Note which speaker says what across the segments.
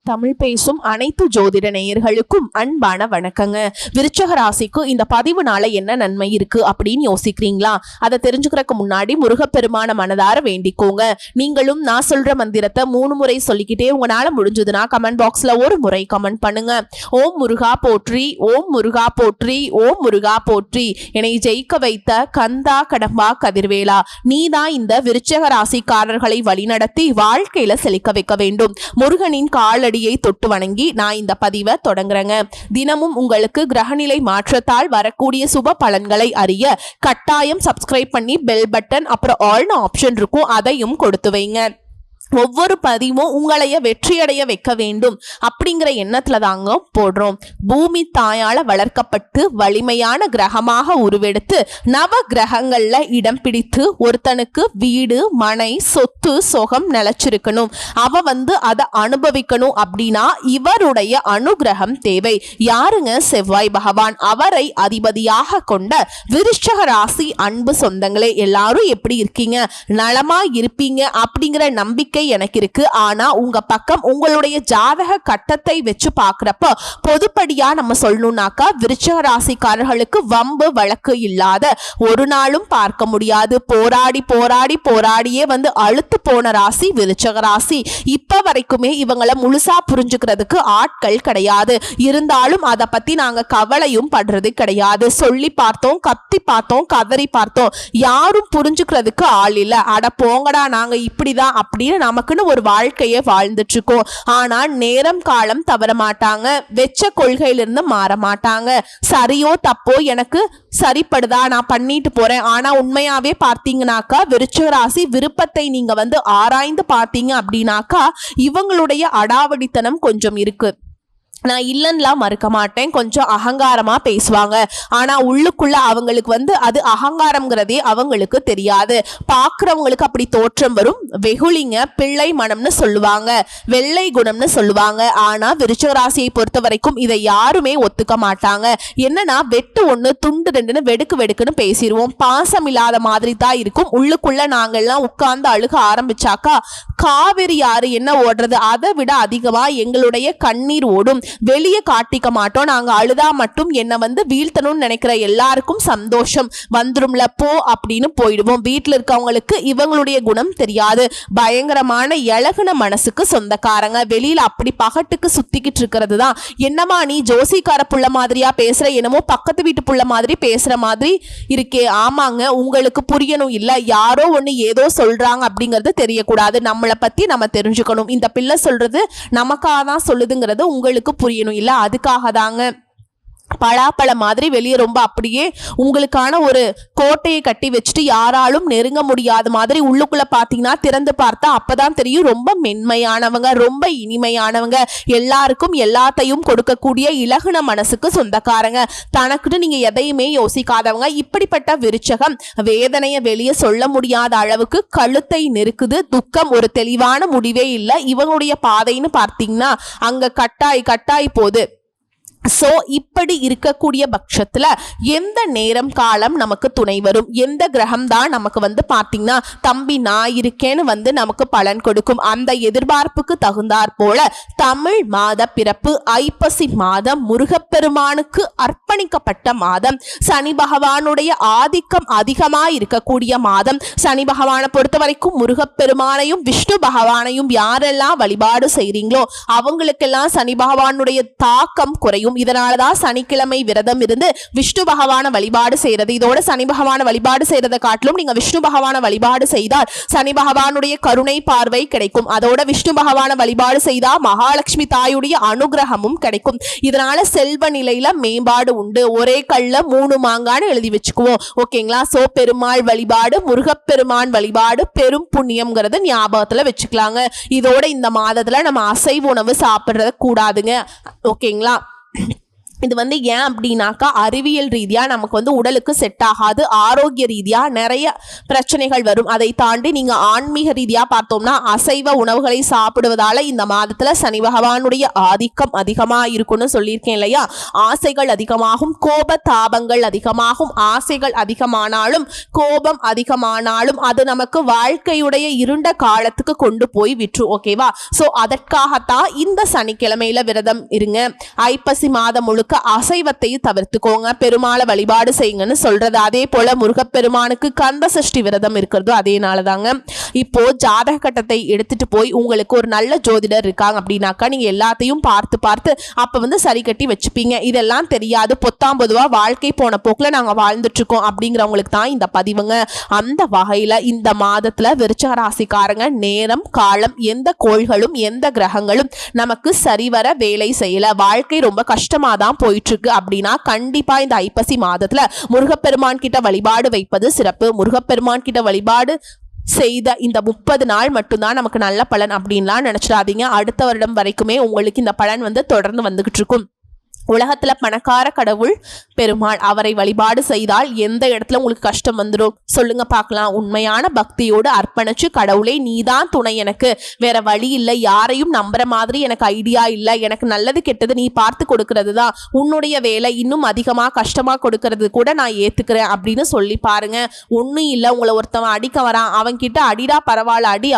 Speaker 1: தமிழ் பேசும் அனைத்து ஜோதிட நேயர்களுக்கும் அன்பான வணக்கங்க. விருச்சக ராசிக்கு இந்த பதிவுனால என்ன நன்மை இருக்கு அப்படின்னு யோசிக்கிறீங்களா? அதை தெரிஞ்சுக்கிறதுக்கு முன்னாடி முருகப்பெருமான மனதார வேண்டிக்கோங்க. நீங்களும் நான் சொல்ற மந்திரத்தை 3 முறை சொல்லிக்கிட்டே உங்களால முடிஞ்சதுன்னா கமெண்ட் பாக்ஸ்ல ஒரு முறை கமெண்ட் பண்ணுங்க. ஓம் முருகா போற்றி, ஓம் முருகா போற்றி, ஓம் முருகா போற்றி. என்னை ஜெயிக்க வைத்த கந்தா கடம்பா கதிர்வேலா, நீதான் இந்த விருச்சக ராசிக்காரர்களை வழிநடத்தி வாழ்க்கையில செழிக்க வைக்க வேண்டும். முருகனின் காலடியை தொட்டு வணங்கி நான் இந்த பதிவை தொடங்குறேங்க. தினமும் உங்களுக்கு கிரகநிலை மாற்றத்தால் வரக்கூடிய சுப பலன்களை அறிய கட்டாயம் சப்ஸ்கிரைப் பண்ணி பெல் பட்டன் அப்புறம் ஆல்னு ஆப்ஷன் இருக்கும், அதையும் கொடுத்து வைங்க. ஒவ்வொரு பதிவும் உங்களைய வெற்றியடைய வைக்க வேண்டும் அப்படிங்கிற எண்ணத்துல தாங்க போடுறோம். பூமி தாயால வளர்க்கப்பட்டு வலிமையான கிரகமாக உருவெடுத்து நவ கிரகங்கள்ல இடம் பிடித்து ஒருத்தனுக்கு வீடு மனை சொத்து சொகம் நிலைச்சிருக்கணும், அவ அதை அனுபவிக்கணும் அப்படின்னா இவருடைய அனுகிரகம் தேவை. யாருங்க? செவ்வாய் பகவான். அவரை அதிபதியாக கொண்ட விருச்சக ராசி அன்பு சொந்தங்களே, எல்லாரும் எப்படி இருக்கீங்க? நலமா இருப்பீங்க அப்படிங்கிற நம்பிக்கை எனக்கு இருக்கு. ஆனா உங்க பக்கம் உங்களுடைய ஜாதக கட்டத்தை வச்சு பாக்குறப்ப பொதுப்படியா நம்ம சொல்லணும்னாக்கா விருச்சக ராசிக்காரர்களுக்கு வம்பு வழக்கு இல்லாத ஒரு நாளும் பார்க்க முடியாது. போராடி போராடி போராடியே அழுத்து போன ராசி விருச்சக ராசி. இப்ப வரைக்குமே இவங்களை முழுசா புரிஞ்சுக்கிறதுக்கு ஆட்கள் கிடையாது. இருந்தாலும் அதை பத்தி நாங்க கவலையும் படுறது கிடையாது. சொல்லி பார்த்தோம், கத்தி பார்த்தோம், கதறி பார்த்தோம், யாரும் புரிஞ்சுக்கிறதுக்கு ஆள் இல்ல. அட போங்கடா, நாங்க இப்படிதான் அப்படின்னு நமக்குன்னு ஒரு வாழ்க்கையை வாழ்ந்துட்டு இருக்கோம். ஆனா நேரம் காலம் தவற மாட்டாங்க, வெச்ச கொள்கையிலிருந்து மாற மாட்டாங்க. சரியோ தப்போ எனக்கு சரிப்படுதா, நான் பண்ணிட்டு போறேன். ஆனா உண்மையாவே பார்த்தீங்கன்னாக்கா விருச்சிக ராசி விருப்பத்தை நீங்க ஆராய்ந்து பார்த்தீங்க அப்படின்னாக்கா இவங்களுடைய அடாவடித்தனம் கொஞ்சம் இருக்கு. நான் இல்லைன்னுலாம் மறுக்க மாட்டேன், கொஞ்சம் அகங்காரமா பேசுவாங்க. ஆனா உள்ளுக்குள்ள அவங்களுக்கு அது அகங்காரம்ங்கிறதே அவங்களுக்கு தெரியாது. பாக்குறவங்களுக்கு அப்படி தோற்றம் வரும். வெகுளிங்க, பிள்ளை மனம்னு சொல்லுவாங்க, வெள்ளை குணம்னு சொல்லுவாங்க. ஆனா விருச்சிக ராசியை பொறுத்த வரைக்கும் இதை யாருமே ஒத்துக்க மாட்டாங்க. என்னன்னா வெட்டு ஒண்ணு துண்டு ரெண்டுன்னு வெடுக்கு வெடுக்குன்னு பேசிடுவோம். பாசம் இல்லாத மாதிரி தான் இருக்கும். உள்ளுக்குள்ள நாங்கள்லாம் உட்கார்ந்து அழுக ஆரம்பிச்சாக்கா காவிரி யாரு என்ன ஓடுறது, அதை விட அதிகமா எங்களுடைய கண்ணீர் ஓடும். வெளியே காட்டிக்க மாட்டோம். நாங்க அழுதா மட்டும் என்ன வீழ்த்தணும்னு நினைக்கிற எல்லாருக்கும் சந்தோஷம் வந்துரும்ல போ அப்படின்னு போயிடுவோம். வீட்டுல இருக்கவங்களுக்கு இவங்களுடைய குணம் தெரியாது. பயங்கரமான இலகுன மனசுக்கு சொந்தக்காரங்க. வெளியில அப்படி பகட்டுக்கு சுத்திக்கிட்டு இருக்கிறது தான். என்னமா நீ ஜோசிக்கார புள்ள மாதிரியா பேசுற, என்னமோ பக்கத்து வீட்டு புள்ள மாதிரி பேசுற மாதிரி இருக்கே. ஆமாங்க, உங்களுக்கு புரியணும் இல்ல, யாரோ ஒண்ணு ஏதோ சொல்றாங்க அப்படிங்கிறது தெரியக்கூடாது. நம்மளை பத்தி நம்ம தெரிஞ்சுக்கணும். இந்த பிள்ளை சொல்றது நமக்காக தான் சொல்லுதுங்கிறது உங்களுக்கு புரியணும் இல்ல, அதுக்காக தாங்க. பலாப்பழ மாதிரி வெளியே ரொம்ப அப்படியே உங்களுக்கான ஒரு கோட்டையை கட்டி வச்சுட்டு யாராலும் நெருங்க முடியாத மாதிரி உள்ளுக்குள்ள பாத்தீங்கன்னா திறந்து பார்த்தா அப்பதான் தெரியும் ரொம்ப மென்மையானவங்க, ரொம்ப இனிமையானவங்க, எல்லாருக்கும் எல்லாத்தையும் கொடுக்கக்கூடிய இலகுன மனசுக்கு சொந்தக்காரங்க. தனக்குன்னு நீங்க எதையுமே யோசிக்காதவங்க. இப்படிப்பட்ட விருச்சகம் வேதனையை வெளியே சொல்ல முடியாத அளவுக்கு கழுத்தை நெருக்குது. துக்கம் ஒரு தெளிவான முடிவே இல்லை. இவங்களுடைய பாதைன்னு பார்த்தீங்கன்னா அங்க கட்டாய் போகுது. சோ இப்படி இருக்கக்கூடிய பட்சத்துல எந்த நேரம் காலம் நமக்கு துணை வரும், எந்த கிரகம் தான் நமக்கு பாத்தீங்கன்னா தம்பி நான் இருக்கேன்னு நமக்கு பலன் கொடுக்கும். அந்த எதிர்பார்ப்புக்கு தகுந்தாற் போல தமிழ் மாத பிறப்பு ஐப்பசி மாதம் முருகப்பெருமானுக்கு அர்ப்பணிக்கப்பட்ட மாதம். சனி பகவானுடைய ஆதிக்கம் அதிகமா இருக்கக்கூடிய மாதம். சனி பகவானை பொறுத்த வரைக்கும் முருகப்பெருமானையும் விஷ்ணு பகவானையும் யாரெல்லாம் வழிபாடு செய்றீங்களோ அவங்களுக்கெல்லாம் சனி பகவானுடைய தாக்கம் குறையும். இதனாலதான் சனிக்கிழமை விரதம் இருந்து விஷ்ணு பகவான வழிபாடு செய்யறது. இதோட சனி பகவான வழிபாடு செய்யறதை காட்டிலும் நீங்க விஷ்ணு பகவான வழிபாடு செய்தால் சனி பகவானுடைய கருணை பார்வை கிடைக்கும். அதோட விஷ்ணு பகவான வழிபாடு செய்தா மகாலட்சுமி தாயுடைய அனுகிரகமும் கிடைக்கும். இதனால செல்வ நிலையில மேம்பாடு உண்டு. ஒரே கல்ல 3 மாங்கான்னு எழுதி வச்சுக்குவோம், ஓகேங்களா? சோ பெருமாள் வழிபாடு, முருகப்பெருமான் வழிபாடு பெரும் புண்ணியம்ங்கிறது ஞாபகத்துல வச்சுக்கலாங்க. இதோட இந்த மாதத்துல நம்ம அசைவ உணவு சாப்பிடுறது கூடாதுங்க, ஓகேங்களா? இது ஏன் அப்படின்னாக்கா அறிவியல் ரீதியா நமக்கு உடலுக்கு செட் ஆகாது, ஆரோக்கிய ரீதியா நிறைய பிரச்சனைகள் வரும். அதை தாண்டி நீங்க ஆன்மீக ரீதியா பார்த்தோம்னா அசைவ உணவுகளை சாப்பிடுவதால இந்த மாதத்துல சனி பகவானுடைய ஆதிக்கம் அதிகமா இருக்கும்னு சொல்லியிருக்கேன் இல்லையா. ஆசைகள் அதிகமாகும், கோப தாபங்கள் அதிகமாகும். ஆசைகள் அதிகமானாலும் கோபம் அதிகமானாலும் அது நமக்கு வாழ்க்கையுடைய இருண்ட காலத்துக்கு கொண்டு போய் விட்டுரும். ஓகேவா? சோ அதற்காகத்தான் இந்த சனிக்கிழமையில விரதம் இருங்க. ஐப்பசி மாதம் முழுக்க அசைவத்தை தவிர்த்துக்கோங்க, பெருமாளை வழிபாடு செய்யுங்கன்னு சொல்றது. அதே போல முருகப்பெருமானுக்கு கந்த சஷ்டி விரதம் இருக்கிறது அதேனாலதாங்க. இப்போ ஜாதக கட்டத்தை எடுத்துட்டு போய் உங்களுக்கு ஒரு நல்ல ஜோதிடர் இருக்காங்க அப்படின்னாக்கா நீங்க எல்லாத்தையும் பார்த்து பார்த்து அப்ப சரி கட்டி வச்சுப்பீங்க. இதெல்லாம் தெரியாது, பொத்தாம் பொதுவா வாழ்க்கை போன போக்குல நாங்க வாழ்ந்துட்டு இருக்கோம் அப்படிங்கிறவங்களுக்கு தான் இந்த பதிவுங்க. அந்த வகையில இந்த மாதத்துல விருச்சிக ராசிக்காரங்க நேரம் காலம் எந்த கோள்களும் எந்த கிரகங்களும் நமக்கு சரிவர வேலை செய்யல, வாழ்க்கை ரொம்ப கஷ்டமா தான் போயிட்டு இருக்கு அப்படின்னா கண்டிப்பா இந்த ஐப்பசி மாதத்துல முருகப்பெருமான் கிட்ட வழிபாடு வைப்பது சிறப்பு. முருகப்பெருமான் கிட்ட வழிபாடு செய்த இந்த 30 நாள் மட்டும்தான் நமக்கு நல்ல பலன் அப்படின்லாம் நினைச்சிடாதீங்க. அடுத்த வருடம் வரைக்குமே உங்களுக்கு இந்த பலன் தொடர்ந்து வந்துகிட்டு இருக்கும். உலகத்துல பணக்கார கடவுள் பெருமாள், அவரை வழிபாடு செய்தால் எந்த இடத்துல உங்களுக்கு கஷ்டம் வந்துடும் சொல்லுங்க பார்க்கலாம். உண்மையான பக்தியோடு அர்ப்பணிச்சு கடவுளே நீதான் துணை, எனக்கு வேற வழி இல்லை, யாரையும் நம்புற மாதிரி எனக்கு ஐடியா இல்லை, எனக்கு நல்லது கெட்டது நீ பார்த்து கொடுக்கறது தான் உன்னுடைய வேலை, இன்னும் அதிகமா கஷ்டமா கொடுக்கறது கூட நான் ஏத்துக்கிறேன் அப்படின்னு சொல்லி பாருங்க. ஒன்னும் இல்லை, உங்களை ஒருத்தவன் அடிக்க வரான், அவன் கிட்ட அடிடா பரவாயில்ல அடி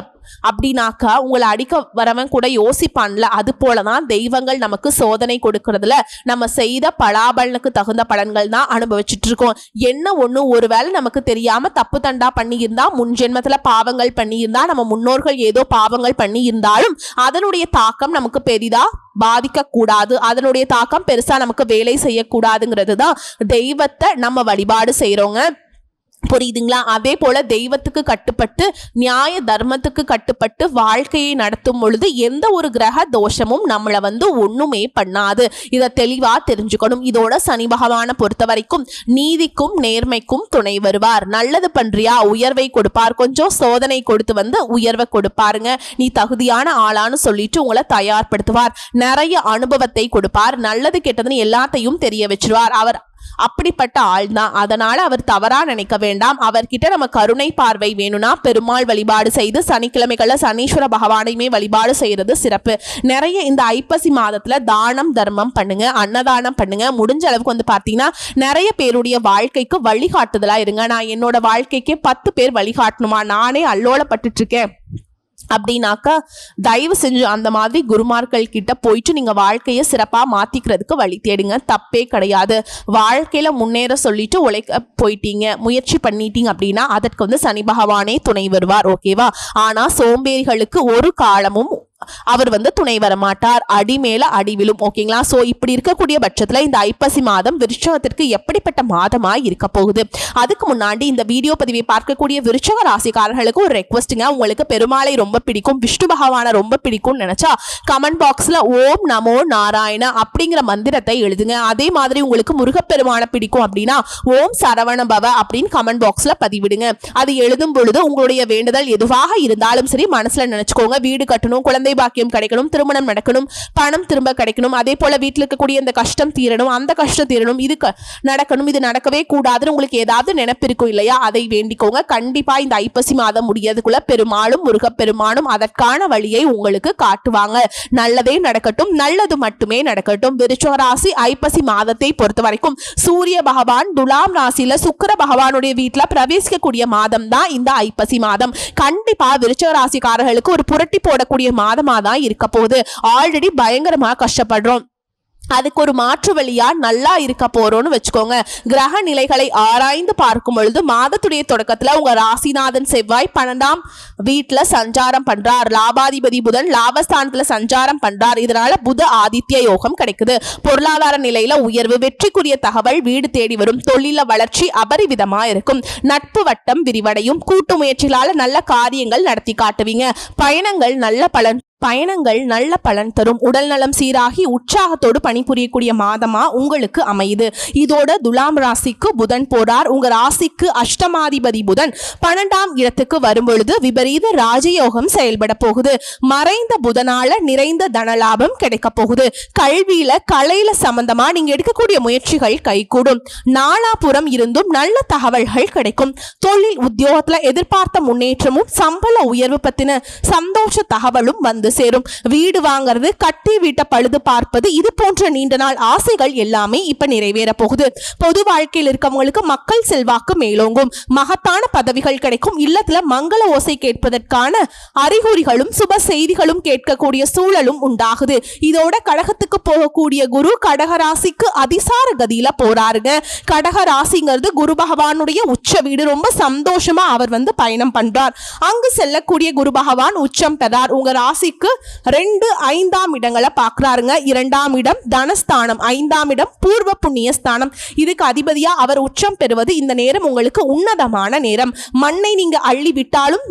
Speaker 1: அப்படின்னாக்கா உங்களை அடிக்க வரவன் கூட யோசிப்பான்ல. அது போலதான் தெய்வங்கள் நமக்கு சோதனை கொடுக்கறதுல நம்ம செய்த பலாபலனுக்கு தகுந்த பலன்கள் தான் அனுபவிச்சுட்டு இருக்கோம். என்ன ஒண்ணு, ஒருவேளை நமக்கு தெரியாம தப்பு தண்டா பண்ணி இருந்தா, முன் ஜென்மத்துல பாவங்கள் பண்ணி இருந்தா, நம்ம முன்னோர்கள் ஏதோ பாவங்கள் பண்ணி இருந்தாலும் அதனுடைய தாக்கம் நமக்கு பெரிதா பாதிக்க கூடாது, அதனுடைய தாக்கம் பெருசா நமக்கு வேலை செய்யக்கூடாதுங்கிறது தான் தெய்வத்தை நம்ம வழிபாடு செய்யறோங்க. புரியுதுங்களா? அதே போல தெய்வத்துக்கு கட்டுப்பட்டு நியாய தர்மத்துக்கு கட்டுப்பட்டு வாழ்க்கையை நடத்தும் பொழுது எந்த ஒரு கிரக தோஷமும் நம்மளை ஒண்ணுமே பண்ணாது. இதை தெளிவா தெரிஞ்சுக்கணும். இதோட சனி பகவானை பொறுத்த வரைக்கும் நீதிக்கும் நேர்மைக்கும் துணை வருவார். நல்லது பண்றியா உயர்வை கொடுப்பார், கொஞ்சம் சோதனை கொடுத்து உயர்வை கொடுப்பாருங்க. நீ தகுதியான ஆளான்னு சொல்லிட்டு உங்களை தயார்படுத்துவார். நிறைய அனுபவத்தை கொடுப்பார். நல்லது கெட்டதுன்னு எல்லாத்தையும் தெரிய வச்சிருவார். அவர் அப்படிப்பட்ட ஆள் தான். அதனால அவர் தவறா நினைக்க வேண்டாம். அவர்கிட்ட நம்ம கருணை பார்வை வேணும்னா பெருமாள் வழிபாடு செய்து சனிக்கிழமைகள்ல சனீஸ்வர பகவானையுமே வழிபாடு செய்யறது சிறப்பு. நிறைய இந்த ஐப்பசி மாதத்துல தானம் தர்மம் பண்ணுங்க, அன்னதானம் பண்ணுங்க. முடிஞ்ச அளவுக்கு பாத்தீங்கன்னா நிறைய பேருடைய வாழ்க்கைக்கு வழிகாட்டுதலா இருங்க. நான் என்னோட வாழ்க்கைக்கு 10 பேர் வழிகாட்டணுமா, நானே அல்லோலப்பட்டு இருக்கேன் அப்படின்னாக்கா தயவு செஞ்சு அந்த மாதிரி குருமார்கள் கிட்ட போயிட்டு நீங்க வாழ்க்கையை சிறப்பா மாத்திக்கிறதுக்கு வழி தேடுங்க, தப்பே கிடையாது. வாழ்க்கையில முன்னேற சொல்லிட்டு உழைக்க போயிட்டீங்க, முயற்சி பண்ணிட்டீங்க அப்படின்னா அதற்கு சனி பகவானே துணை வருவார். ஓகேவா? ஆனா சோம்பேறிகளுக்கு ஒரு காலமும் அவர் துணை வர மாட்டார், அடி மேல அடி விழும். ஓகேங்களா? சோ இப்படி இருக்கக்கூடிய பட்சத்துல இந்த ஐப்பசி மாதம் விருச்சகத்திற்கு எப்படிப்பட்ட மாதமா இருக்க போகுது? அதுக்கு முன்னாடி இந்த வீடியோ பதிவை பார்க்கக்கூடிய விருச்சக ராசிக்காரர்களுக்கு ஒரு ரெக்வஸ்ட்டுங்க. உங்களுக்கு பெருமாளை ரொம்ப பிடிக்கும், விஷ்ணு பகவானை ரொம்ப பிடிக்கும்னு நினைச்சா கமெண்ட் பாக்ஸ்ல ஓம் நமோ நாராயண அப்படிங்கிற மந்திரத்தை எழுதுங்க. அதே மாதிரி உங்களுக்கு முருகப்பெருமானை பிடிக்கும் அப்படின்னா ஓம் சரவண பவ அப்படின்னு கமெண்ட் பாக்ஸ்ல பதிவிடுங்க. அது எழுதும் பொழுது உங்களுடைய வேண்டுதல் எதுவாக இருந்தாலும் சரி மனசுல நினைச்சுக்கோங்க. வீடு கட்டணும், குழந்தை பாக்கியம் கிடைக்கணும், திருமணம் நடக்கணும், பணம் திரும்ப கிடைக்கணும், அதே போல வீட்டில் இருக்கக்கூடிய இந்த கஷ்டம் தீரணும், அந்த கஷ்டம் தீரணும், இது நடக்கணும், இது நடக்கவே கூடாதுன்னு உங்களுக்கு ஏதாவது நினைப்பு இருக்கும் இல்லையா, அதை வேண்டிக்கோங்க. கண்டிப்பா இந்த ஐப்பசி மாதம் முடியறதுக்குள்ள பெருமாளும் முருகப்பெருமானும் அதற்கான வழியை உங்களுக்கு காட்டுவாங்க. நல்லதே நடக்கட்டும், நல்லது மட்டுமே நடக்கட்டும். விருச்சிக ராசி ஐப்பசி மாதத்தை பொறுத்த வரைக்கும் சூரிய பகவான் துலாம் ராசியில சுக்கிர பகவானுடைய வீட்டுல பிரவேசிக்கக்கூடிய மாதம் தான் இந்த ஐப்பசி மாதம். கண்டிப்பா விருச்சிக ராசிக்காரர்களுக்கு ஒரு புரட்டி போடக்கூடிய மாதமா தான் இருக்க போகுது. ஆல்ரெடி பயங்கரமா கஷ்டப்படுறோம், அதுக்கு ஒரு மாற்று வழியா நல்லா இருக்க போறோம்னு வச்சுக்கோங்க. கிரக நிலைகளை ஆராய்ந்து பார்க்கும் பொழுது மாதத்துடைய தொடக்கத்துல உங்க ராசிநாதன் செவ்வாய் 12ஆம் வீட்டுல சஞ்சாரம் பண்றார், லாபாதிபதி புதன் லாபஸ்தானத்துல சஞ்சாரம் பண்றார். இதனால புத ஆதித்ய யோகம் கிடைக்குது. பொருளாதார நிலையில உயர்வு, வெற்றிக்குரிய தகவல் வீடு தேடி வரும், தொழில வளர்ச்சி அபரிவிதமா இருக்கும், நட்பு வட்டம் விரிவடையும், கூட்டு முயற்சிகளால நல்ல காரியங்கள் நடத்தி காட்டுவீங்க, பயணங்கள் நல்ல பலன் பயணங்கள் நல்ல பலன் தரும். உடல் நலம் சீராகி உற்சாகத்தோடு பணிபுரியக்கூடிய மாதமா உங்களுக்கு அமையுது. இதோட துலாம் ராசிக்கு புதன் போறார். உங்க ராசிக்கு அஷ்டமாதிபதி புதன் 12ஆம் இடத்துக்கு வரும் பொழுது விபரீத ராஜயோகம் செயல்பட போகுது. மறைந்த புதனால நிறைந்த தனலாபம் கிடைக்க போகுது. கல்வியில கலையில சம்பந்தமா நீங்க எடுக்கக்கூடிய முயற்சிகள் கைகூடும். நாலாபுரம் இருந்தும் நல்ல தகவல்கள் கிடைக்கும். தொழில் உத்தியோகத்துல எதிர்பார்த்த முன்னேற்றமும் சம்பள உயர்வு பத்தின சந்தோஷ தகவலும் வந்து சேரும். வீடு வாங்குறது, கட்டி வீட்டை பழுது பார்ப்பது, இது போன்ற நீண்ட நாள் ஆசைகள் எல்லாமே இப்ப நிறைவேற போகுது. பொது வாழ்க்கையில் இருக்கவங்களுக்கு மக்கள் செல்வாக்கு மேலோங்கும். மகத்தான பதவிகள் கிடைக்கும். இல்லத்துல மங்கள ஓசை கேட்பதற்கான அறிகுறிகளும் சுப செய்திகளும் கேட்கக்கூடிய சூழலும் உண்டாகுது. இதோட கடகத்துக்கு போகக்கூடிய குரு கடகராசிக்கு அதிசார கதியில போறாருங்க. கடகராசிங்கிறது குரு பகவானுடைய உச்ச வீடு. ரொம்ப சந்தோஷமா அவர் பயணம் பண்றார். அங்கு செல்லக்கூடிய குரு பகவான் உச்சம் பெறார். உங்க ராசி 2, 5ஆம் இடங்களை பார்க்கிறாருங்க. 2ஆம் இடம் தனஸ்தானம், 5ஆம் இடம் பூர்வ புண்ணிய ஸ்தானம். இதுக்கு அதிபதியா அவர் உச்சம் பெறுவது இந்த நேரம் உங்களுக்கு உன்னதமான நேரம். மண்ணை நீங்க அள்ளி விட்டாலும்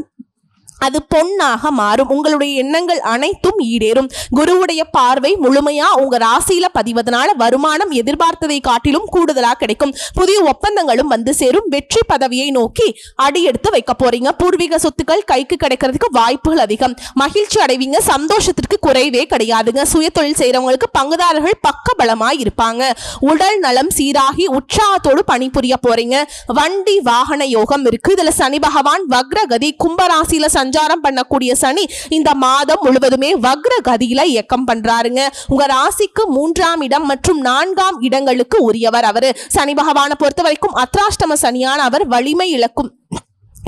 Speaker 1: அது பொன்னாக மாறும். உங்களுடைய எண்ணங்கள் அனைத்தும் ஈடேறும். குருவுடைய பார்வை முழுமையா உங்க ராசியில பதிவதனால வருமானம் எதிர்பார்த்ததை காட்டிலும் கூடுதலா கிடைக்கும். புதிய ஒப்பந்தங்களும் வந்து சேரும். வெற்றி பதவியை நோக்கி அடி எடுத்து வைக்க போறீங்க. பூர்வீக சொத்துக்கள் கைக்கு கிடைக்கிறதுக்கு வாய்ப்புகள் அதிகம். மகிழ்ச்சி அடைவீங்க. சந்தோஷத்திற்கு குறைவே கிடையாதுங்க. சுய தொழில் செய்யறவங்களுக்கு பங்குதாரர்கள் பக்க பலமாய் இருப்பாங்க. உடல் நலம் சீராகி உற்சாகத்தோடு பணிபுரிய போறீங்க. வண்டி வாகன யோகம் இருக்கு. இதுல சனி பகவான் வக்ரகதி. கும்பராசியில சஞ்சாரம் பண்ணக்கூடிய சனி இந்த மாதம் முழுவதுமே வக்ர கதியில இயக்கம் பண்றாருங்க. உங்க ராசிக்கு 3ஆம் இடம் மற்றும் 4ஆம் இடங்களுக்கு உரியவர் அவரு. சனி பகவானை பொறுத்த வரைக்கும் அத்ராஷ்டம சனியான அவர் வலிமை இழக்கும்.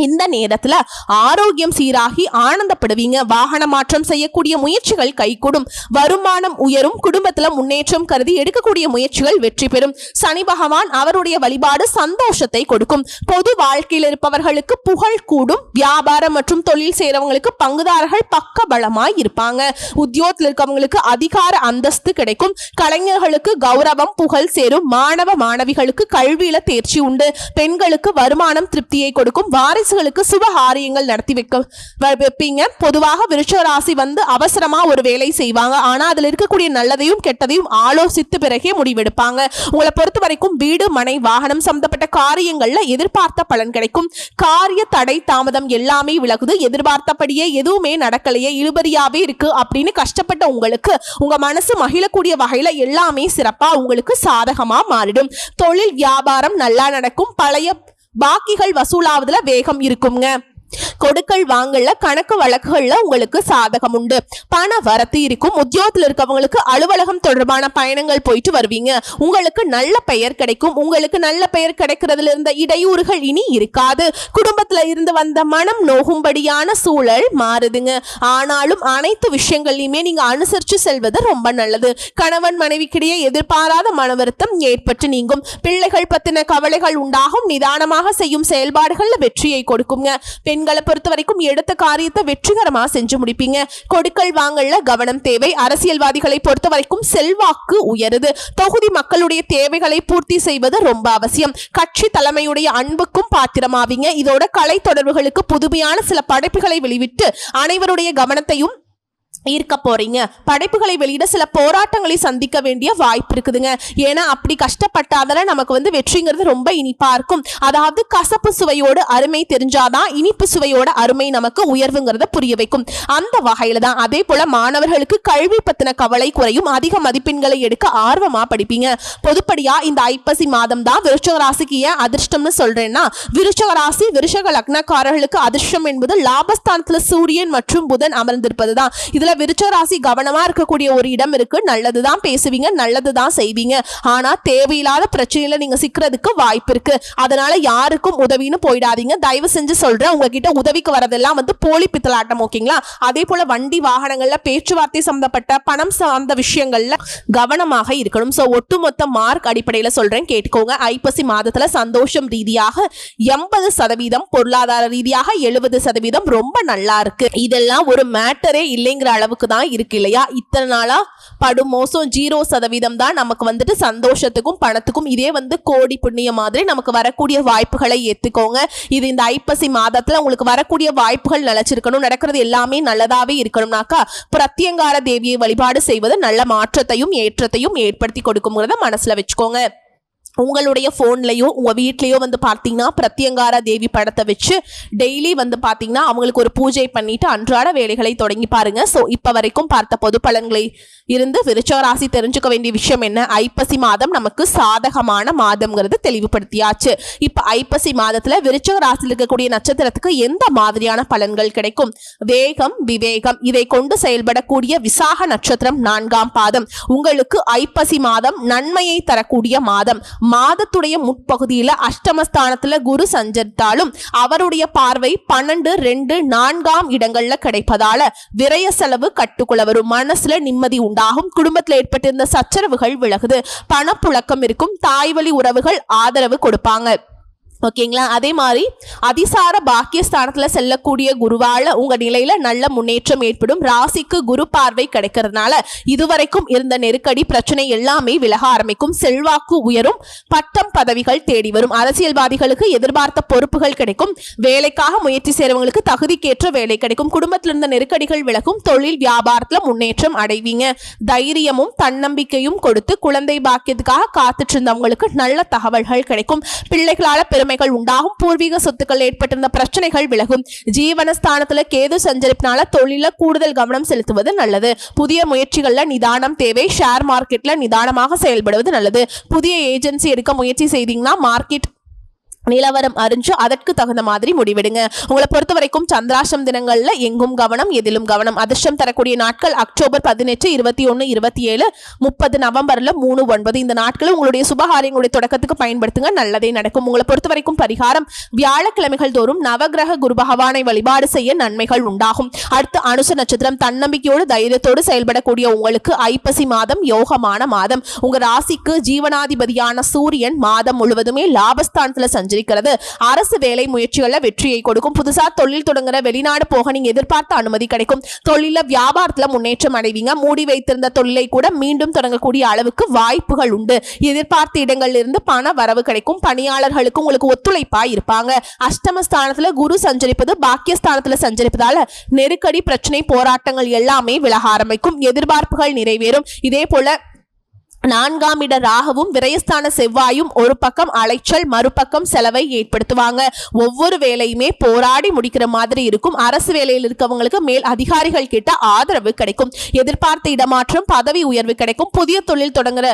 Speaker 1: இந்த நேரத்துல ஆரோக்கியம் சீராகி ஆனந்தப்படுவீங்க. வாகன மாற்றம் செய்யக்கூடிய முயற்சிகள் கைகூடும். வருமானம் உயரும். குடும்பத்துல முன்னேற்றம் கருதி எடுக்கக்கூடிய முயற்சிகள் வெற்றி பெறும். சனி பகவான் அவருடைய வழிபாடு சந்தோஷத்தை கொடுக்கும். பொது வாழ்க்கையில் இருப்பவர்களுக்கு புகழ் கூடும். வியாபாரம் மற்றும் தொழில் செய்யறவங்களுக்கு பங்குதாரர்கள் பக்க பலமாய் இருப்பாங்க. உத்தியோகத்தில் இருக்கவங்களுக்கு அதிகார அந்தஸ்து கிடைக்கும். கலைஞர்களுக்கு கௌரவம் புகழ் சேரும். மாணவ மாணவிகளுக்கு கல்வியில தேர்ச்சி உண்டு. பெண்களுக்கு வருமானம் திருப்தியை கொடுக்கும். வாரிசு சுபகாரியங்கள் நடத்தி வைப்பீங்க. பொதுவாக விருச்சிக ராசி அவசரமா ஒரு வேலை செய்வாங்க. ஆனா அதுல இருக்கக்கூடிய நல்லதையும் கெட்டதையும் ஆலோசித்து பிறகே முடிவெடுப்பாங்க. உங்களை பொறுத்த வரைக்கும் வீடு மனை வாகனம் சம்பந்தப்பட்ட காரியங்கள்ல எதிர்பார்த்த பலன் கிடைக்கும். காரிய தடை தாமதம் எல்லாமே விலகுது. எதிர்பார்த்தபடியே எதுவுமே நடக்கலையே, இழுபறியாவே இருக்கு அப்படின்னு கஷ்டப்பட்ட உங்களுக்கு உங்க மனசு மகிழக்கூடிய வகையில எல்லாமே சிறப்பா உங்களுக்கு சாதகமா மாறிடும். தொழில் வியாபாரம் நல்லா நடக்கும். பழைய பாக்கிகள் வசூலாவதுல வேகம் இருக்குங்க. கொடுக்கல் வாங்கல கணக்கு வழக்குகள்ல உங்களுக்கு சாதகம் உண்டு. பண வரத்து இருக்கும். உத்தியோகத்தில் இருக்கவங்களுக்கு அலுவலகம் தொடர்பான பயணங்கள் போயிட்டு வருவீங்க. உங்களுக்கு நல்ல பெயர் கிடைக்கும். உங்களுக்கு நல்ல பெயர் கிடைக்கிறதுல இருந்த இடையூறுகள் இனி இருக்காது. குடும்பத்துல இருந்து வந்த மனம் நோகும்படியான சூழல் மாறுதுங்க. ஆனாலும் அனைத்து விஷயங்களையுமே நீங்க அனுசரிச்சு செல்வது ரொம்ப நல்லது. கணவன் மனைவிக்கிடையே எதிர்பாராத மன வருத்தம் ஏற்பட்டு நீங்கும். பிள்ளைகள் பத்தின கவலைகள் உண்டாகும். நிதானமாக செய்யும் செயல்பாடுகள்ல வெற்றியை கொடுக்குங்க. பெண்களை பொறுத்த வரைக்கும் எடுத்த காரியத்தை வெற்றிகரமா செஞ்சு முடிப்பீங்க. கொடுக்கல் வாங்கல்ல கவனம் தேவை. அரசியல்வாதிகளை பொறுத்த வரைக்கும் செல்வாக்கு உயருது. தொகுதி மக்களுடைய தேவைகளை பூர்த்தி செய்வது ரொம்ப அவசியம். கட்சி தலைமையுடைய அன்புக்கும் பாத்திரமாவீங்க. இதோட கலை தொடர்புகளுக்கு புதுமையான சில படைப்புகளை வெளிவிட்டு அனைவருடைய கவனத்தையும் ஈர்க்க போறீங்க. படைப்புகளை வெளியிட சில போராட்டங்களை சந்திக்க வேண்டிய வாய்ப்பு இருக்குதுங்க. ஏன்னா அப்படி கஷ்டப்பட்டாதான நமக்கு வெற்றிங்கிறது ரொம்ப இனிப்பா இருக்கும். அதாவது கசப்பு சுவையோட அருமை தெரிஞ்சாதான் இனிப்பு சுவையோட அருமை நமக்கு உயர்வுங்கிறத புரிய வைக்கும். அந்த வகையில தான் அதே போல மாணவர்களுக்கு கல்வி பத்தின கவலை குறையும். அதிக மதிப்பெண்களை எடுக்க ஆர்வமா படிப்பீங்க. பொதுப்படியா இந்த ஐப்பசி மாதம் தான் விருச்சிக ராசிக்கு ஏன் அதிர்ஷ்டம்னு சொல்றேன்னா, விருச்சிக ராசி விருச்சிக லக்னக்காரர்களுக்கு அதிர்ஷ்டம் என்பது லாபஸ்தானத்துல சூரியன் மற்றும் புதன் அமர்ந்திருப்பதுதான். இதுல விருச்சிக ராசி கவனமா இருக்கக்கூடிய ஒரு இடம் இருக்கு. நல்லதுதான் பேசுவீங்க, நல்லதுதான் செய்வீங்க. ஆனா தேவையில்லாத பிரச்சனையில நீங்க சிக்கிறதுக்கு வாய்ப்பு இருக்கு. அதனால யாருக்கும் உதவின்னு போயிடாதீங்க. தயவு செஞ்சு சொல்றேன், உங்ககிட்ட உதவிக்கு வரதெல்லாம் போலி பித்தலாட்டம். ஓகேங்களா? அதே போல வண்டி வாகனங்கள்ல பேச்சுவார்த்தை சம்பந்தப்பட்ட பணம் சார்ந்த விஷயங்கள்ல கவனமாக இருக்கணும். சோ ஒட்டுமொத்த மார்க் அடிப்படையில சொல்றேன், கேட்டுக்கோங்க. ஐப்பசி மாதத்துல சந்தோஷம் ரீதியாக 80%, பொருளாதார ரீதியாக 70% ரொம்ப நல்லா இருக்கு. இதெல்லாம் ஒரு மேட்டரே இல்லைங்கிற அளவு அளவுக்கு தான் இருக்கு இல்லையா? இத்தனை நாளா படும் மோசம் 0% தான் நமக்கு வந்துட்டு சந்தோஷத்துக்கும் பணத்துக்கும். இதே கோடி புண்ணிய மாதிரி நமக்கு வரக்கூடிய வாய்ப்புகளை ஏத்துக்கோங்க. இது இந்த ஐப்பசி மாதத்துல உங்களுக்கு வரக்கூடிய வாய்ப்புகள் நிலைச்சிருக்கணும், நடக்கிறது எல்லாமே நல்லதாவே இருக்கணும்னாக்கா பிரத்யங்கார தேவியை வழிபாடு செய்வது நல்ல மாற்றத்தையும் ஏற்றத்தையும் ஏற்படுத்தி கொடுக்கும்ங்கிறத மனசுல வச்சுக்கோங்க. உங்களுடைய ஃபோன்லையோ உங்கள் வீட்லேயோ பார்த்தீங்கன்னா பிரத்யங்கார தேவி படத்தை வச்சு டெய்லி பார்த்தீங்கன்னா அவங்களுக்கு ஒரு பூஜை பண்ணிட்டு அன்றாட வேலைகளை தொடங்கி பாருங்க. ஸோ இப்போ வரைக்கும் பார்த்த பொது பலன்களை இருந்து விருச்சிக ராசி தெரிஞ்சுக்க வேண்டிய விஷயம் என்ன? ஐப்பசி மாதம் நமக்கு சாதகமான மாதம்ங்கிறது தெளிவுபடுத்தியாச்சு. இப்போ ஐப்பசி மாதத்தில் விருச்சிக ராசியில் இருக்கக்கூடிய நட்சத்திரத்துக்கு எந்த மாதிரியான பலன்கள் கிடைக்கும்? வேகம் விவேகம் இதை கொண்டு செயல்படக்கூடிய விசாக நட்சத்திரம் 4ஆம் பாதம் உங்களுக்கு ஐப்பசி மாதம் நன்மையை தரக்கூடிய மாதம். மாதத்துடைய முற்பகுதியில அஷ்டமஸ்தானத்துல குரு சஞ்சரித்தாலும் அவருடைய பார்வை 12, 2, 4ஆம் இடங்கள்ல கிடைப்பதால விரய செலவு கட்டுக்குள்ள வரும், மனசுல நிம்மதி உண்டாகும், குடும்பத்தில் ஏற்பட்டிருந்த சச்சரவுகள் விலகுது, பணப்புழக்கம் இருக்கும், தாய்வழி உறவுகள் ஆதரவு கொடுப்பாங்க. ஓகேங்களா? அதே மாதிரி அதிசார பாக்கியஸ்தானத்துல செல்லக்கூடிய குருவால உங்க நிலையில நல்ல முன்னேற்றம் ஏற்படும். ராசிக்கு குரு பார்வை கிடைக்கிறதுனால இதுவரைக்கும் இருந்த நெருக்கடி பிரச்சனை எல்லாமே விலக ஆரம்பிக்கும். செல்வாக்கு உயரும், பட்டம் பதவிகள் தேடி வரும். அரசியல்வாதிகளுக்கு எதிர்பார்த்த பொறுப்புகள் கிடைக்கும். வேலைக்காக முயற்சி செய்றவங்களுக்கு தகுதிக்கேற்ற வேலை கிடைக்கும். குடும்பத்தில் இருந்த நெருக்கடிகள் விலகும். தொழில் வியாபாரத்துல முன்னேற்றம் அடைவீங்க. தைரியமும் தன்னம்பிக்கையும் கொடுத்து குழந்தை பாக்கியத்துக்காக காத்துட்டு இருந்தவங்களுக்கு நல்ல தகவல்கள் கிடைக்கும். பிள்ளைகளால உண்டாகும். பூர்வீக சொத்துக்கள் ஏற்பட்டிருந்த பிரச்சனைகள் விலகும். ஜீவனஸ்தானத்துல கேது சஞ்சரிப்பினால தொழில கூடுதல் கவனம் செலுத்துவது நல்லது. புதிய முயற்சிகள்ல நிதானம் தேவை. ஷேர் மார்க்கெட்ல நிதானமாக செயல்படுவது நல்லது. புதிய ஏஜென்சி எடுக்க முயற்சி செய்தீங்கன்னா மார்க்கெட் நிலவரம் அறிஞ்சு அதற்கு தகுந்த மாதிரி முடிவெடுங்க. உங்களை பொறுத்த வரைக்கும் சந்திராஷ்டம் தினங்கள்ல எங்கும் கவனம், எதிலும் கவனம். அதிர்ஷ்டம் தரக்கூடிய நாட்கள் அக்டோபர் 18, 21, 27, 30 நவம்பர்ல 3, 9 இந்த நாட்கள் உங்களுடைய சுபகாரியங்களுடைய தொடக்கத்துக்கு பயன்படுத்துங்க, நல்லதே நடக்கும். உங்களை பொறுத்த வரைக்கும் பரிகாரம் வியாழக்கிழமைகள் தோறும் நவகிரக குரு பகவானை வழிபாடு செய்ய நன்மைகள் உண்டாகும். அடுத்து அனுச நட்சத்திரம். தன்னம்பிக்கையோடு தைரியத்தோடு செயல்படக்கூடிய உங்களுக்கு ஐப்பசி மாதம் யோகமான மாதம். உங்க ராசிக்கு ஜீவனாதிபதியான சூரியன் மாதம் முழுவதுமே லாபஸ்தானத்துல சஞ்சரி அரசு வேலை முயற்சிகள்ல வெற்றியை கொடுக்கும். புதுசா தொழில் தொடங்குற, வெளிநாடு போக நீங்க எதிர்பார்த்த அனுமதி கிடைக்கும். தொழில வியாபாரத்துல முன்னேற்றம் அடைவீங்க. மூடி வைத்திருந்த தொழிலை கூட மீண்டும் தொடங்கக்கூடிய அளவுக்கு வாய்ப்புகள் உண்டு. எதிர்பார்த்த இடங்கள்ல இருந்து பண வரவு கிடைக்கும். பணியாளர்களுக்கு உங்களுக்கு ஒத்துழைப்பா இருப்பாங்க. அஷ்டமஸ்தானத்துல குரு சஞ்சரிப்பது பாக்கியஸ்தானத்துல சஞ்சரிப்பதால நெருக்கடி பிரச்சனை போராட்டங்கள் எல்லாமே விலக ஆரம்பிக்கும். எதிர்பார்ப்புகள் நிறைவேறும். இதே போல 4ஆம் இட ராகுவும் விரயஸ்தான செவ்வாயும் ஒரு பக்கம் அலைச்சல் மறுபக்கம் செலவை ஏற்படுத்துவாங்க. ஒவ்வொரு வேலையுமே போராடி முடிக்கிற மாதிரி இருக்கும். அரசு வேலையில் இருக்கவங்களுக்கு மேல் அதிகாரிகள் கிட்ட ஆதரவு கிடைக்கும். எதிர்பார்த்த இடமாற்றம், பதவி உயர்வு கிடைக்கும். புதிய தொழில் தொடங்குற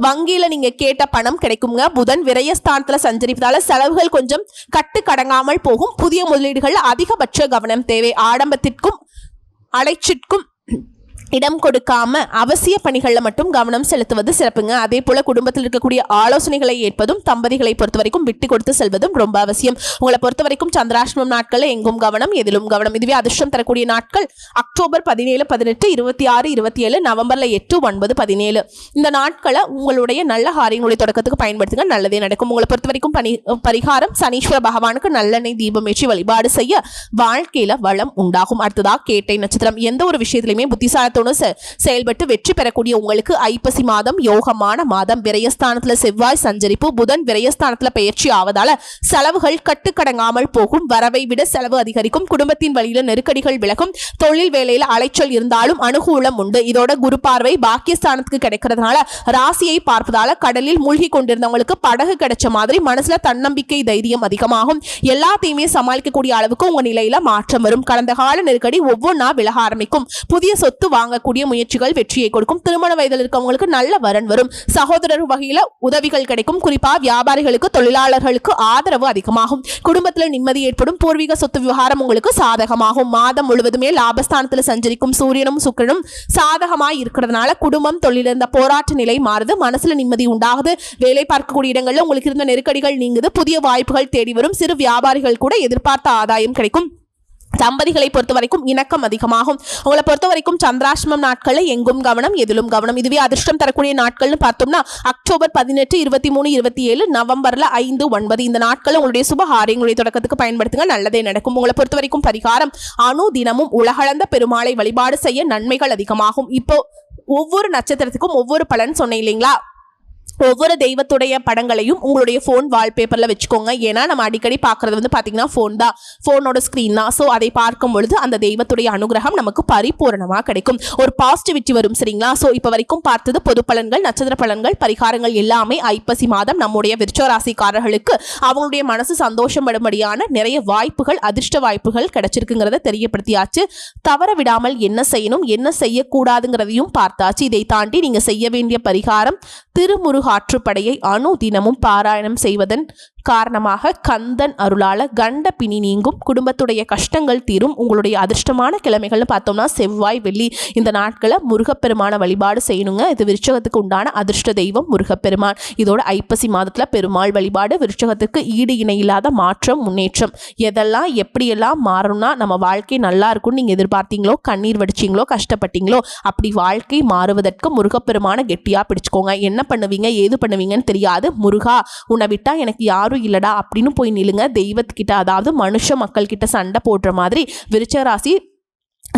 Speaker 1: வங்கியில நீங்க கேட்ட பணம் கிடைக்குங்க. புதன் விரயஸ்தானத்துல சஞ்சரிப்பதால செலவுகள் கொஞ்சம் கட்டுக்கடங்காமல் போகும். புதிய முதலீடுகள் அதிகபட்ச கவனம் தேவை. ஆடம்பத்திற்கும் அலைச்சிற்கும் இடம் கொடுக்காம அவசிய பணிகள்ல மட்டும் கவனம் செலுத்துவது சிறப்புங்க. அதே போல குடும்பத்தில் இருக்கக்கூடிய ஆலோசனைகளை ஏற்பதும் தம்பதிகளை பொறுத்த வரைக்கும் விட்டு கொடுத்து செல்வதும் ரொம்ப அவசியம். உங்களை பொறுத்த வரைக்கும் சந்திராஷ்டமம் நாட்கள்ல எங்கும் கவனம், எதிலும் கவனம். இதுவே அதிர்ஷ்டம் தரக்கூடிய நாட்கள் அக்டோபர் 17, 18, 26, 27, நவம்பர்ல 8, 9, 17 இந்த நாட்களை உங்களுடைய நல்ல காரியங்களுடைய தொடக்கத்துக்கு பயன்படுத்துங்க, நல்லதே நடக்கும். உங்களை பொறுத்த வரைக்கும் பரிகாரம் சனீஸ்வர பகவானுக்கு நல்லெண்ணெய் தீபம் ஏற்றி வழிபாடு செய்ய வாழ்க்கையில வளம் உண்டாகும். அடுத்ததா கேட்டை நட்சத்திரம். எந்த ஒரு விஷயத்திலுமே புத்திசாலத்தோடு செயல்பட்டு வெற்றி பெறக்கூடிய உங்களுக்கு ஐப்பசி மாதம் யோகமான மாதம். விரயஸ்தானத்துல செவ்வாய் சஞ்சரிப்பு, புதன் விரயஸ்தானத்துல பயிற்சி ஆவதால செலவுகள் கட்டுக்கடங்காமல் போகும். வரவை விட செலவு அதிகரிக்கும். குடும்பத்தின் வழியில நெருக்கடிகள் விலகும். தொழில் வேலையில அலைச்சல் இருந்தாலும் அனுகூலம் உண்டு. இதோட குரு பார்வை பாக்கியஸ்தானத்துக்கு கிடைக்கிறதுனால ராசியை பார்ப்பதால கடலில் மூழ்கி கொண்டிருந்தவங்களுக்கு படகு கிடைச்ச மாதிரி மனசுல தன்னம்பிக்கை தைரியம் அதிகமாகும். எல்லாத்தையுமே சமாளிக்கக்கூடிய அளவுக்கு உங்க நிலையில மாற்றம் வரும். கடந்த கால நெருக்கடி ஒவ்வொன்றா விலக ஆரம்பிக்கும். புதிய சொத்து வாங்கக்கூடிய முயற்சிகள் வெற்றியை கொடுக்கும். திருமண வயதில் இருக்கவங்களுக்கு நல்ல வரன் வரும். சகோதரர் வகையில உதவிகள் கிடைக்கும். குறிப்பா வியாபாரிகளுக்கு, தொழிலாளர்களுக்கு ஆதரவு அதிகமாகும். குடும்பத்தில் நிம்மதி ஏற்படும். பூர்வீக சொத்து விவகாரம் உங்களுக்கு சாதகமாகும். மாதம் முழுவதுமே லாபஸ்தானத்தில் சஞ்சரிக்கும் சூரியனும் சுக்கிரனும் சாதகமாய் இருக்கிறதுனால குடும்பம், தொழில் இருந்த போராட்ட நிலை மாறுது. மனசுல நிம்மதி உண்டாகுது. வேலை பார்க்கக்கூடிய இடங்கள்ல உங்களுக்கு இருந்த நெருக்கடிகள் நீங்குது. புதிய வாய்ப்புகள் தேடி வரும். சிறு வியாபாரிகள் கூட எதிர்பார்த்த ஆதாயம் கிடைக்கும். தம்பதிகளை பொறுத்த வரைக்கும் இணக்கம் அதிகமாகும். உங்களை பொறுத்த வரைக்கும் சந்திராஷ்டமம் நாட்களில் எங்கும் கவனம், எதிலும் கவனம். இதுவே அதிர்ஷ்டம் தரக்கூடிய நாட்கள்னு பார்த்தோம்னா அக்டோபர் 18, 23, 27, நவம்பர்ல 5, 9 இந்த நாட்கள் உங்களுடைய சுப காரியங்களுடைய தொடக்கத்துக்கு பயன்படுத்துங்க, நல்லதே நடக்கும். உங்களை பொறுத்த வரைக்கும் பரிகாரம் தினமும் உலகளந்த பெருமாளை வழிபாடு செய்ய நன்மைகள் அதிகமாகும். இப்போ ஒவ்வொரு நட்சத்திரத்துக்கும் ஒவ்வொரு பலன் சொன்னேன் இல்லைங்களா? ஒவ்வொரு தெய்வத்துடைய படங்களையும் உங்களுடைய ஃபோன் வால்பேப்பரில் வச்சுக்கோங்க. ஏன்னா நம்ம அடிக்கடி பார்க்குறது வந்து பார்த்தீங்கன்னா ஃபோன் தான், ஃபோனோட ஸ்க்ரீன் தான். ஸோ அதை பார்க்கும் பொழுது அந்த தெய்வத்துடைய அனுகிரகம் நமக்கு பரிபூரணமாக கிடைக்கும், ஒரு பாசிட்டிவிட்டி வரும். சரிங்களா? ஸோ இப்போ வரைக்கும் பார்த்தது பொது பலன்கள், நட்சத்திர பலன்கள், பரிகாரங்கள் எல்லாமே ஐப்பசி மாதம் நம்முடைய விருச்சிக ராசிக்காரர்களுக்கு அவங்களுடைய மனசு சந்தோஷம் படும்படியான நிறைய வாய்ப்புகள், அதிர்ஷ்ட வாய்ப்புகள் கிடைச்சிருக்குங்கிறத தெரியப்படுத்தியாச்சு. தவற விடாமல் என்ன செய்யணும், என்ன செய்யக்கூடாதுங்கிறதையும் பார்த்தாச்சு. இதை தாண்டி நீங்கள் செய்ய வேண்டிய பரிகாரம் திருமுருகாற்றுப்படையை தினமும் பாராயணம் செய்வதன் காரணமாக கந்தன் அருளால கண்ட பிணி நீங்கும், குடும்பத்துடைய கஷ்டங்கள் தீரும். உங்களுடைய அதிர்ஷ்டமான கிழமைகள்னு பார்த்தோம்னா செவ்வாய், வெள்ளி இந்த நாட்களை முருகப்பெருமான வழிபாடு செய்யணுங்க. இது விருச்சகத்துக்கு உண்டான அதிர்ஷ்ட தெய்வம் முருகப்பெருமான். இதோட ஐப்பசி மாதத்தில் பெருமாள் வழிபாடு விருச்சகத்துக்கு ஈடு இணை இல்லாத மாற்றம், முன்னேற்றம். எதெல்லாம் எப்படியெல்லாம் மாறணும்னா நம்ம வாழ்க்கை நல்லா இருக்கும்னு நீங்கள் எதிர்பார்த்தீங்களோ, கண்ணீர் வடிச்சிங்களோ, கஷ்டப்பட்டீங்களோ, அப்படி வாழ்க்கை மாறுவதற்கு முருகப்பெருமான கெட்டியாக பிடிச்சுக்கோங்க. என்ன பண்ணுவீங்க, ஏது பண்ணுவீங்கன்னு தெரியாது. முருகா உன்னை விட்டா எனக்கு யாரும் இல்லடா அப்படின்னு போய் நிலுங்க தெய்வத்துக்கிட்ட. அதாவது மனுஷ மக்கள் கிட்ட சண்டை போடுற மாதிரி விருச்சிக ராசி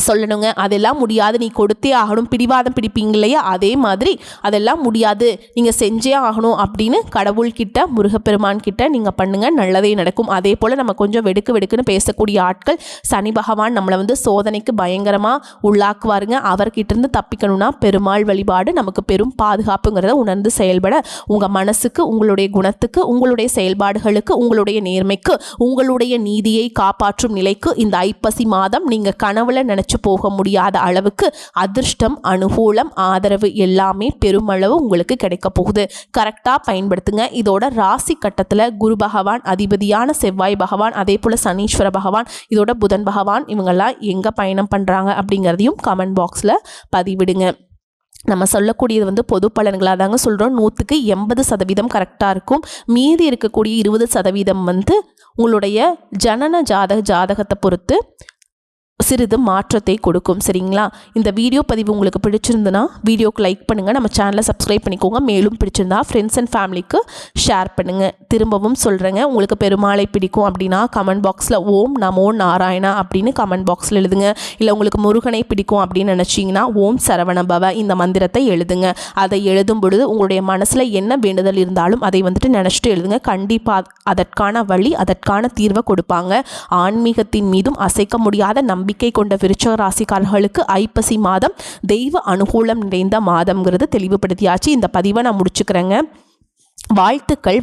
Speaker 1: சொல்லணுங்க. அதெல்லாம் முடியாது, நீ கொடுத்தே ஆகணும், பிடிவாதம் பிடிப்பீங்க இல்லையா, அதே மாதிரி அதெல்லாம் முடியாது, நீங்கள் செஞ்சே ஆகணும் அப்படின்னு கடவுள்கிட்ட முருகப்பெருமான் கிட்ட நீங்கள் பண்ணுங்க, நல்லதே நடக்கும். அதே போல் நம்ம கொஞ்சம் வெடுக்குன்னு பேசக்கூடிய ஆட்கள், சனி பகவான் நம்மளை வந்து சோதனைக்கு பயங்கரமாக உள்ளாக்குவாருங்க. அவர்கிட்ட தப்பிக்கணும்னா பெருமாள் வழிபாடு நமக்கு பெரும் பாதுகாப்புங்கிறத உணர்ந்து செயல்பட உங்கள் மனசுக்கு, உங்களுடைய குணத்துக்கு, உங்களுடைய செயல்பாடுகளுக்கு, உங்களுடைய நேர்மைக்கு, உங்களுடைய நீதியை காப்பாற்றும் நிலைக்கு இந்த ஐப்பசி மாதம் நீங்கள் கனவுல நினைச்சு போக முடியாத அளவுக்கு அதிர்ஷ்டம், அனுகூலம், ஆதரவு எல்லாமே பெருமளவு உங்களுக்கு கிடைக்க போகுது. கரெக்டாக பயன்படுத்துங்க. இதோட ராசி கட்டத்தில் குரு பகவான், அதிபதியான செவ்வாய் பகவான், அதே போல் சனீஸ்வர பகவான், இதோட புதன் பகவான், இவங்கெல்லாம் எங்கே பயணம் பண்ணுறாங்க அப்படிங்கிறதையும் கமெண்ட் பாக்ஸில் பதிவிடுங்க. நம்ம சொல்லக்கூடியது வந்து பொது பலன்களாக தாங்க சொல்கிறோம். 100க்கு 80% கரெக்டாக இருக்கும். மீதி இருக்கக்கூடிய 20% வந்து உங்களுடைய ஜனன ஜாதகத்தை பொறுத்து சிறிது மாற்றத்தை கொடுக்கும். சரிங்களா? இந்த வீடியோ பதிவு உங்களுக்கு பிடிச்சிருந்துன்னா வீடியோக்கு லைக் பண்ணுங்கள், நம்ம சேனலை சப்ஸ்கிரைப் பண்ணிக்கோங்க. மேலும் பிடிச்சிருந்தா ஃப்ரெண்ட்ஸ் அண்ட் ஃபேமிலிக்கு ஷேர் பண்ணுங்கள். திரும்பவும் சொல்கிறேங்க, உங்களுக்கு பெருமாளை பிடிக்கும் அப்படின்னா கமெண்ட் பாக்ஸில் ஓம் நமோ நாராயணா அப்படின்னு கமெண்ட் பாக்ஸில் எழுதுங்க. இல்லை உங்களுக்கு முருகனை பிடிக்கும் அப்படின்னு நினச்சிங்கன்னா ஓம் சரவணபவ இந்த மந்திரத்தை எழுதுங்க. அதை எழுதும் பொழுது உங்களுடைய மனசில் என்ன வேண்டுதல் இருந்தாலும் அதை வந்துட்டு நினச்சிட்டு எழுதுங்க. கண்டிப்பாக அதற்கான வழி, அதற்கான தீர்வை கொடுப்பாங்க. ஆன்மீகத்தின் மீதும் அசைக்க முடியாத நம்பிக்கை கொண்ட விருச்சிக ராசிக்காரர்களுக்கு ஐப்பசி மாதம் தெய்வ அனுகூலம் நிறைந்த மாதம்ங்கிறது தெளிவுபடுத்தியாச்சு. இந்த பதிவை நான் முடிச்சுக்கிறேங்க. வாழ்த்துக்கள்.